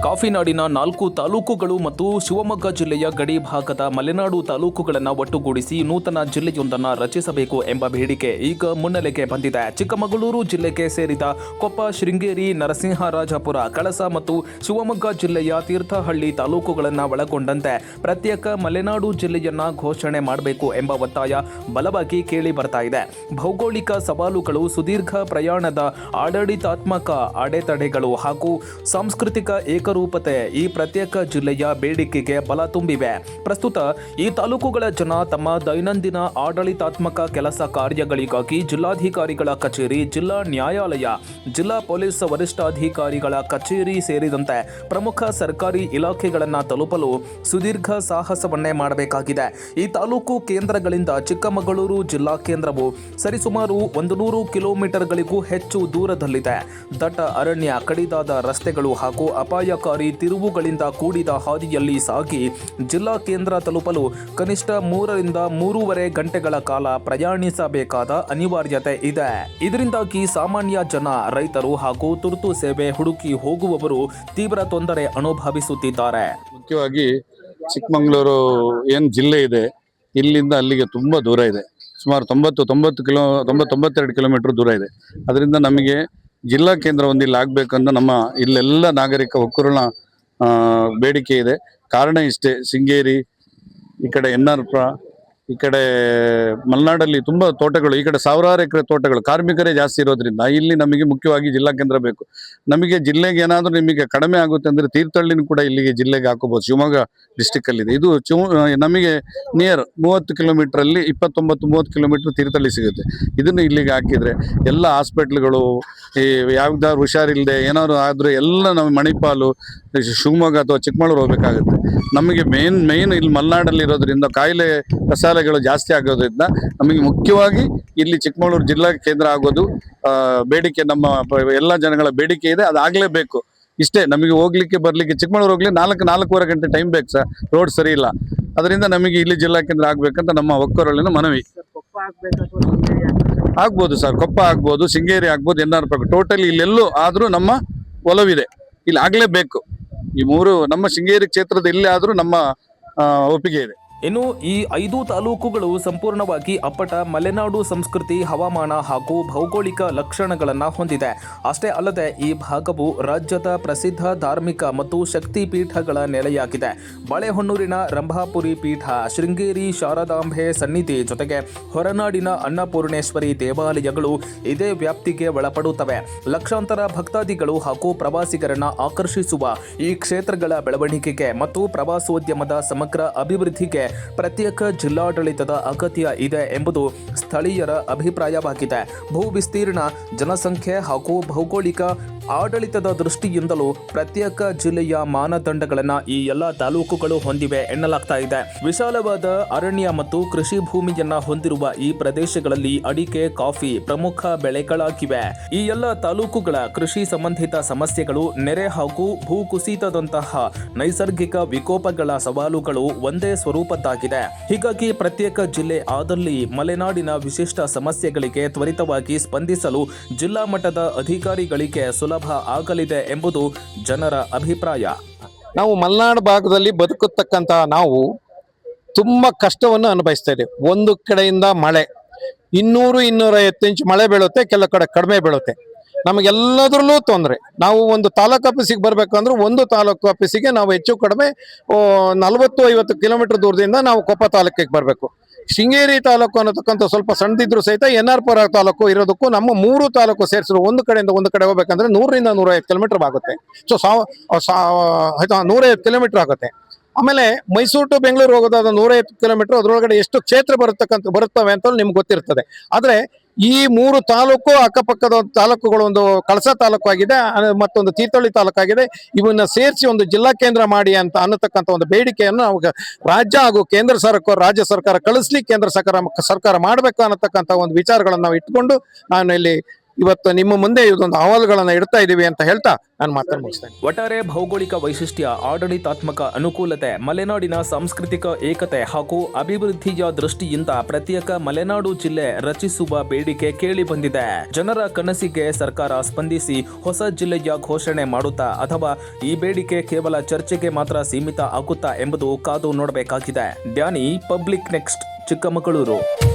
ಕಾಫಿನಾಡಿನ 4 ತಾಲೂಕುಗಳು ಮತ್ತು ಶಿವಮೊಗ್ಗ ಜಿಲ್ಲೆಯ ಗಡಿ ಭಾಗದ ಮಲೆನಾಡು ತಾಲೂಕುಗಳನ್ನು ಒಟ್ಟುಗೂಡಿಸಿ ನೂತನ ಜಿಲ್ಲೆಯೊಂದನ್ನು ರಚಿಸಬೇಕು ಎಂಬ ಬೇಡಿಕೆ ಈಗ ಮುನ್ನೆಲೆಗೆ ಬಂದಿದೆ. ಚಿಕ್ಕಮಗಳೂರು ಜಿಲ್ಲೆಗೆ ಸೇರಿದ ಕೊಪ್ಪ, ಶೃಂಗೇರಿ, ನರಸಿಂಹರಾಜಪುರ, ಕಳಸ ಮತ್ತು ಶಿವಮೊಗ್ಗ ಜಿಲ್ಲೆಯ ತೀರ್ಥಹಳ್ಳಿ ತಾಲೂಕುಗಳನ್ನು ಒಳಗೊಂಡಂತೆ ಪ್ರತ್ಯೇಕ ಮಲೆನಾಡು ಜಿಲ್ಲೆಯನ್ನ ಘೋಷಣೆ ಮಾಡಬೇಕು ಎಂಬ ಒತ್ತಾಯ ಬಲವಾಗಿ ಕೇಳಿ ಬರ್ತಾ ಇದೆ. ಭೌಗೋಳಿಕ ಸವಾಲುಗಳು, ಸುದೀರ್ಘ ಪ್ರಯಾಣದ ಆಡಳಿತಾತ್ಮಕ ಅಡೆತಡೆಗಳು ಹಾಗೂ ಸಾಂಸ್ಕೃತಿಕ ಏಕರೂಪತೆ ಈ ಪ್ರತ್ಯೇಕ ಜಿಲ್ಲೆಯ ಬೇಡಿಕೆಗೆ ಬಲ ತುಂಬಿವೆ. ಪ್ರಸ್ತುತ ಈ ತಾಲೂಕುಗಳ ಜನ ತಮ್ಮ ದೈನಂದಿನ ಆಡಳಿತಾತ್ಮಕ ಕೆಲಸ ಕಾರ್ಯಗಳಿಗಾಗಿ ಜಿಲ್ಲಾಧಿಕಾರಿಗಳ ಕಚೇರಿ, ಜಿಲ್ಲಾ ನ್ಯಾಯಾಲಯ, ಜಿಲ್ಲಾ ಪೊಲೀಸ್ ವರಿಷ್ಠಾಧಿಕಾರಿಗಳ ಕಚೇರಿ ಸೇರಿದಂತೆ ಪ್ರಮುಖ ಸರ್ಕಾರಿ ಇಲಾಖೆಗಳನ್ನು ತಲುಪಲು ಸುದೀರ್ಘ ಸಾಹಸವನ್ನೇ ಮಾಡಬೇಕಾಗಿದೆ. ಈ ತಾಲೂಕು ಕೇಂದ್ರಗಳಿಂದ ಚಿಕ್ಕಮಗಳೂರು ಜಿಲ್ಲಾ ಕೇಂದ್ರವು ಸರಿಸುಮಾರು 100 ಕಿಲೋಮೀಟರ್ಗಳಿಗೂ ಹೆಚ್ಚು ದೂರದಲ್ಲಿದೆ. ದಟ್ಟ ಅರಣ್ಯ, ಕಡಿದಾದ ರಸ್ತೆಗಳು ಹಾಗೂ ಅಪಾಯಕಾರಿ ತಿರುವುಗಳಿಂದ ಕೂಡಿದ ಹಾದಿಯಲ್ಲಿ ಸಾಗಿ ಜಿಲ್ಲಾ ಕೇಂದ್ರ ತಲುಪಲು ಕನಿಷ್ಠ 3 ರಿಂದ 3.5 ಗಂಟೆಗಳ ಕಾಲ ಪ್ರಯಾಣಿಸಬೇಕಾದ ಅನಿವಾರ್ಯತೆ ಇದೆ. ಇದರಿಂದಾಗಿ ಸಾಮಾನ್ಯ ಜನ, ರೈತರು ಹಾಗೂ ತುರ್ತು ಸೇವೆ ಹುಡುಕಿ ಹೋಗುವವರು ತೀವ್ರ ತೊಂದರೆ ಅನುಭವಿಸುತ್ತಿದ್ದಾರೆ. ಮುಖ್ಯವಾಗಿ ಚಿಕ್ಕಮಗಳೂರು ಏನು ಜಿಲ್ಲೆ ಇದೆ, ಇಲ್ಲಿಂದ ಅಲ್ಲಿಗೆ ತುಂಬಾ ದೂರ ಇದೆ. ಸುಮಾರು 92 ಕಿಲೋಮೀಟರ್ ದೂರ ಇದೆ. ಅದರಿಂದ ನಮಗೆ ಜಿಲ್ಲಾ ಕೇಂದ್ರ ಒಂದು ಇಲ್ಲಿ ಆಗ್ಬೇಕಂತ ನಮ್ಮ ಇಲ್ಲೆಲ್ಲ ನಾಗರಿಕ ಒಕ್ಕೂರಣ ಬೇಡಿಕೆ ಇದೆ. ಕಾರಣ ಇಷ್ಟೇ, ಶೃಂಗೇರಿ, ಈ ಕಡೆ ಎನ್ನಾರ್ಪುರ, ಈ ಕಡೆ ಮಲೆನಾಡಲ್ಲಿ ತುಂಬಾ ತೋಟಗಳು, ಈ ಕಡೆ ಸಾವಿರಾರು ಎಕರೆ ತೋಟಗಳು, ಕಾರ್ಮಿಕರೇ ಜಾಸ್ತಿ ಇರೋದ್ರಿಂದ ಇಲ್ಲಿ ನಮಗೆ ಮುಖ್ಯವಾಗಿ ಜಿಲ್ಲಾ ಕೇಂದ್ರ ಬೇಕು. ನಮಗೆ ಜಿಲ್ಲೆಗೆ ಏನಾದರೂ ನಿಮಗೆ ಕಡಿಮೆ ಆಗುತ್ತೆ ಅಂದ್ರೆ ತೀರ್ಥಹಳ್ಳಿನೂ ಕೂಡ ಇಲ್ಲಿಗೆ ಜಿಲ್ಲೆಗೆ ಹಾಕೋಬಹುದು. ಶಿವಮೊಗ್ಗ ಡಿಸ್ಟಿಕ್ ಅಲ್ಲಿ ಇದೆ. ಇದು ನಮಗೆ ನಿಯರ್ 30 ಕಿಲೋಮೀಟರ್ ಅಲ್ಲಿ 29-30 ಕಿಲೋಮೀಟರ್ ತೀರ್ಥಹಳ್ಳಿ ಸಿಗುತ್ತೆ. ಇದನ್ನು ಇಲ್ಲಿಗೆ ಹಾಕಿದ್ರೆ ಎಲ್ಲ ಹಾಸ್ಪಿಟ್ಲ್ಗಳು, ಈ ಯಾವ್ದಾದ್ರು ಹುಷಾರಿಲ್ಲದೆ ಏನಾದ್ರು ಆದ್ರೆ ಎಲ್ಲ ನಾವು ಮಣಿಪಾಲು, ಶಿವಮೊಗ್ಗ ಅಥವಾ ಚಿಕ್ಕಮಗಳೂರು ಹೋಗ್ಬೇಕಾಗುತ್ತೆ. ನಮಗೆ ಮೇನ್ ಇಲ್ಲಿ ಮಲೆನಾಡಲ್ಲಿ ಇರೋದ್ರಿಂದ ಕಾಯಿಲೆ ಕಸಾಲೆಗಳು ಜಾಸ್ತಿ ಆಗೋದ್ರಿಂದ ನಮಗೆ ಮುಖ್ಯವಾಗಿ ಇಲ್ಲಿ ಚಿಕ್ಕಮಗಳೂರು ಜಿಲ್ಲಾ ಕೇಂದ್ರ ಆಗೋದು ಬೇಡಿಕೆ, ನಮ್ಮ ಎಲ್ಲ ಜನಗಳ ಬೇಡಿಕೆ ಇದೆ. ಅದಾಗಲೇಬೇಕು. ಇಷ್ಟೇ, ನಮಗೆ ಹೋಗ್ಲಿಕ್ಕೆ ಬರ್ಲಿಕ್ಕೆ ಚಿಕ್ಕಮಗಳೂರು ಹೋಗ್ಲಿ 4-4.5 ಗಂಟೆ ಟೈಮ್ ಬೇಕು ಸರ್. ರೋಡ್ ಸರಿ ಇಲ್ಲ. ಅದರಿಂದ ನಮಗೆ ಇಲ್ಲಿ ಜಿಲ್ಲಾ ಕೇಂದ್ರ ಆಗ್ಬೇಕಂತ ನಮ್ಮ ಒಕ್ಕೂರಲ್ಲಿನ ಮನವಿ. ಆಗ್ಬೋದು ಸರ್, ಕೊಪ್ಪ ಆಗ್ಬೋದು, ಶೃಂಗೇರಿ ಆಗ್ಬೋದು, ಎನ್ನಾರ್ಪುರ, ಟೋಟಲಿ ಇಲ್ಲೆಲ್ಲೂ ಆದ್ರೂ ನಮ್ಮ ಒಲವಿದೆ. ಇಲ್ಲಿ ಆಗ್ಲೇಬೇಕು. ಈ 3 ನಮ್ಮ ಶೃಂಗೇರಿ ಕ್ಷೇತ್ರದ ಇಲ್ಲಿ ಆದ್ರೂ ನಮ್ಮ ಒಪ್ಪಿಗೆ ಇದೆ. ಇನ್ನು ಈ 5 ತಾಲೂಕುಗಳು ಸಂಪೂರ್ಣವಾಗಿ ಅಪ್ಪಟ ಮಲೆನಾಡು ಸಂಸ್ಕೃತಿ, ಹವಾಮಾನ ಹಾಗೂ ಭೌಗೋಳಿಕ ಲಕ್ಷಣಗಳನ್ನು ಹೊಂದಿದೆ. ಅಷ್ಟೇ ಅಲ್ಲದೆ ಈ ಭಾಗವು ರಾಜ್ಯದ ಪ್ರಸಿದ್ಧ ಧಾರ್ಮಿಕ ಮತ್ತು ಶಕ್ತಿ ಪೀಠಗಳ ನೆಲೆಯಾಗಿದೆ. ಬಾಳೆಹೊನ್ನೂರಿನ ರಂಭಾಪುರಿ ಪೀಠ, ಶೃಂಗೇರಿ ಶಾರದಾಂಬೆ ಸನ್ನಿಧಿ ಜೊತೆಗೆ ಹೊರನಾಡಿನ ಅನ್ನಪೂರ್ಣೇಶ್ವರಿ ದೇವಾಲಯಗಳು ಇದೇ ವ್ಯಾಪ್ತಿಗೆ ಒಳಪಡುತ್ತವೆ. ಲಕ್ಷಾಂತರ ಭಕ್ತಾದಿಗಳು ಹಾಗೂ ಪ್ರವಾಸಿಗರನ್ನ ಆಕರ್ಷಿಸುವ ಈ ಕ್ಷೇತ್ರಗಳ ಬೆಳವಣಿಗೆಗೆ ಮತ್ತು ಪ್ರವಾಸೋದ್ಯಮದ ಸಮಗ್ರ ಅಭಿವೃದ್ಧಿಗೆ ಪ್ರತ್ಯೇಕ ಜಿಲ್ಲಾಡಳಿತದ ಅಗತ್ಯ ಇದೆ ಎಂಬುದು ಸ್ಥಳೀಯರ ಅಭಿಪ್ರಾಯವಾಗಿದೆ. ಭೂ ವಿಸ್ತೀರ್ಣ, ಜನಸಂಖ್ಯೆ ಹಾಗೂ ಭೌಗೋಳಿಕ ಆಡಳಿತದ ದೃಷ್ಟಿಯಿಂದಲೂ ಪ್ರತ್ಯೇಕ ಜಿಲ್ಲೆಯ ಮಾನದಂಡಗಳನ್ನು ಈ ಎಲ್ಲ ತಾಲೂಕುಗಳು ಹೊಂದಿವೆ ಎನ್ನಲಾಗ್ತಾ ಇದೆ. ವಿಶಾಲವಾದ ಅರಣ್ಯ ಮತ್ತು ಕೃಷಿ ಭೂಮಿಯನ್ನ ಹೊಂದಿರುವ ಈ ಪ್ರದೇಶಗಳಲ್ಲಿ ಅಡಿಕೆ, ಕಾಫಿ ಪ್ರಮುಖ ಬೆಳೆಗಳಾಗಿವೆ. ಈ ಎಲ್ಲ ತಾಲೂಕುಗಳ ಕೃಷಿ ಸಂಬಂಧಿತ ಸಮಸ್ಯೆಗಳು, ನೆರೆ ಹಾಗೂ ಭೂಕುಸಿತದಂತಹ ನೈಸರ್ಗಿಕ ವಿಕೋಪಗಳ ಸವಾಲುಗಳು ಒಂದೇ ಸ್ವರೂಪದ್ದಾಗಿದೆ. ಹೀಗಾಗಿ ಪ್ರತ್ಯೇಕ ಜಿಲ್ಲೆ ಆದಲ್ಲಿ ಮಲೆನಾಡಿನ ವಿಶಿಷ್ಟ ಸಮಸ್ಯೆಗಳಿಗೆ ತ್ವರಿತವಾಗಿ ಸ್ಪಂದಿಸಲು ಜಿಲ್ಲಾ ಮಟ್ಟದ ಅಧಿಕಾರಿಗಳಿಗೆ ಸುಲಭ ಆಗಲಿದೆ ಎಂಬುದು ಜನರ ಅಭಿಪ್ರಾಯ. ನಾವು ಮಲೆನಾಡು ಭಾಗದಲ್ಲಿ ಬದುಕತಕ್ಕಂತ ನಾವು ತುಂಬಾ ಕಷ್ಟವನ್ನು ಅನುಭವಿಸ್ತಾ ಇದ್ದೇವೆ. ಒಂದು ಕಡೆಯಿಂದ ಮಳೆ 200-250 ಇಂಚ್ ಮಳೆ ಬೀಳುತ್ತೆ, ಕೆಲವು ಕಡೆ ಕಡಿಮೆ ಬೀಳುತ್ತೆ. ನಮಗೆಲ್ಲದರಲ್ಲೂ ತೊಂದರೆ. ನಾವು ಒಂದು ತಾಲೂಕು ಆಫೀಸಿಗೆ ಬರ್ಬೇಕಂದ್ರೆ ಒಂದು ತಾಲೂಕು ಆಫೀಸಿಗೆ ನಾವು ಹೆಚ್ಚು ಕಡಿಮೆ 40-50 ಕಿಲೋಮೀಟರ್ ದೂರದಿಂದ ನಾವು ಕೊಪ್ಪ ತಾಲೂಕಿಗೆ ಬರಬೇಕು. ಶೃಂಗೇರಿ ತಾಲೂಕು ಅನ್ನತಕ್ಕಂಥ ಸ್ವಲ್ಪ ಸಣ್ಣದಿದ್ರು ಸಹಿತ ಎನ್ನಾರ್ಪುರ ತಾಲೂಕು ಇರೋದಕ್ಕೂ ನಮ್ಮ 3 ತಾಲೂಕು ಸೇರಿಸಿದ್ರು ಒಂದು ಕಡೆಯಿಂದ ಒಂದು ಕಡೆ ಹೋಗ್ಬೇಕಂದ್ರೆ 100-150 ಕಿಲೋಮೀಟರ್ ಆಗುತ್ತೆ. ಸೊ 150 ಕಿಲೋಮೀಟರ್ ಆಗುತ್ತೆ. ಆಮೇಲೆ ಮೈಸೂರು ಟು ಬೆಂಗಳೂರು ಹೋಗೋದಾದ 150 ಕಿಲೋಮೀಟರ್. ಅದರೊಳಗಡೆ ಎಷ್ಟು ಕ್ಷೇತ್ರ ಬರುತ್ತವೆ ಅಂತ ನಿಮ್ಗೆ ಗೊತ್ತಿರ್ತದೆ. ಆದ್ರೆ ಈ 3 ತಾಲೂಕು ಅಕ್ಕಪಕ್ಕದ ತಾಲೂಕುಗಳು, ಒಂದು ಕಳಸ ತಾಲೂಕು ಆಗಿದೆ, ಮತ್ತೊಂದು ತೀರ್ಥಹಳ್ಳಿ ತಾಲೂಕು ಆಗಿದೆ. ಇವನ್ನ ಸೇರಿಸಿ ಒಂದು ಜಿಲ್ಲಾ ಕೇಂದ್ರ ಮಾಡಿ ಅಂತ ಅನ್ನತಕ್ಕಂಥ ಒಂದು ಬೇಡಿಕೆಯನ್ನು ನಾವು ರಾಜ್ಯ ಹಾಗೂ ಕೇಂದ್ರ ಸರ್ಕಾರ, ರಾಜ್ಯ ಸರ್ಕಾರ ಕಳಿಸ್ಲಿ, ಕೇಂದ್ರ ಸರ್ಕಾರ ಮಾಡಬೇಕು ಅನ್ನತಕ್ಕಂಥ ಒಂದು ವಿಚಾರಗಳನ್ನು ನಾವು ಇಟ್ಕೊಂಡು ನಾನು ಇಲ್ಲಿ ಇವತ್ತು ನಿಮ್ಮ ಮುಂದೆ ಇದೊಂದು ಅಹವಾಲುಗಳನ್ನ ಇಡ್ತಾ ಇದೀವಿ ಅಂತ ಹೇಳ್ತಾ ನಾನು ಮಾತನ್ನು ಮುಗಿಸ್ತೇನೆ. ಒಟ್ಟಾರೆ ಭೌಗೋಳಿಕ ವೈಶಿಷ್ಟ್ಯ, ಆಡಳಿತಾತ್ಮಕ ಅನುಕೂಲತೆ, ಮಲೆನಾಡಿನ ಸಾಂಸ್ಕೃತಿಕ ಏಕತೆ ಹಾಗೂ ಅಭಿವೃದ್ಧಿಯ ದೃಷ್ಟಿಯಿಂದ ಪ್ರತ್ಯೇಕ ಮಲೆನಾಡು ಜಿಲ್ಲೆ ರಚಿಸುವ ಬೇಡಿಕೆ ಕೇಳಿ ಬಂದಿದೆ. ಜನರ ಕನಸಿಗೆ ಸರ್ಕಾರ ಸ್ಪಂದಿಸಿ ಹೊಸ ಜಿಲ್ಲೆಯ ಘೋಷಣೆ ಮಾಡುತ್ತಾ ಅಥವಾ ಈ ಬೇಡಿಕೆ ಕೇವಲ ಚರ್ಚೆಗೆ ಮಾತ್ರ ಸೀಮಿತ ಆಗುತ್ತಾ ಎಂಬುದು ಕಾದು ನೋಡಬೇಕಾಗಿದೆ. Danny, public next, Chikkamagaluru.